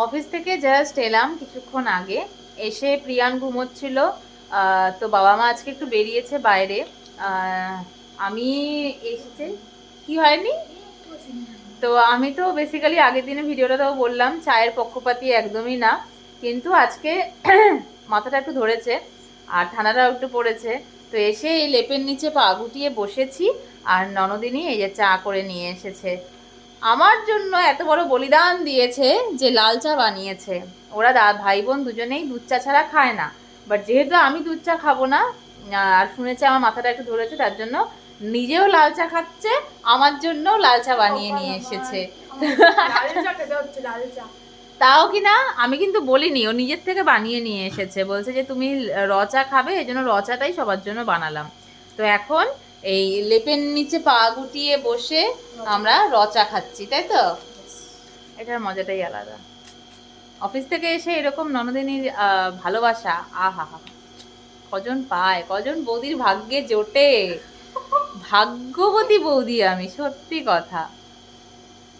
Office থেকে just এলাম কিছুক্ষণ আগে, এসে প্রিয়ান ঘুমোচ্ছিল। তো বাবা মা আজকে একটু বেরিয়েছে বাইরে। আমি এসেছি, কি হয়নি। তো আমি তো বেসিক্যালি আগের দিনে ভিডিওটা তো বললাম চায়ের পক্ষপাতী একদমই না, কিন্তু আজকে মাথাটা একটু ধরেছে আর ঠান্ডাটাও একটু পড়েছে। তো এসে এই লেপের নিচে পা গুটিয়ে বসেছি, আর ননদিনী এই যে চা করে নিয়ে এসেছে আমার জন্য। এত বড় বলিদান দিয়েছে যে লাল চা বানিয়েছে। ওরা ভাই বোন দুজনেই দুধ চা ছাড়া খায় না, বাট যেহেতু আমি দুধ চা খাবো না আর শুনেছে আমার মাথাটা একটু ধরেছে, তার জন্য নিজেও লাল চা খাচ্ছে, আমার জন্য লাল চা বানিয়ে নিয়ে এসেছে। তাও কি না, আমি কিন্তু বলিনি, ও নিজের থেকে বানিয়ে নিয়ে এসেছে। বলছে যে তুমি র চা খাবে, এই জন্য র চাটাই সবার জন্য বানালাম। তো এখন এই লেপের নিচে পা গুটিয়ে বসে আমরা র চা খাচ্ছি, তাই তো? এটার মজাটাই আলাদা। অফিস থেকে এসে এরকম ননদিনীর ভালোবাসা, আহা হা, কজন পায়, কজন বৌদির ভাগ্যে জোটে। ভাগ্যবতী বৌদি আমি, সত্যি কথা।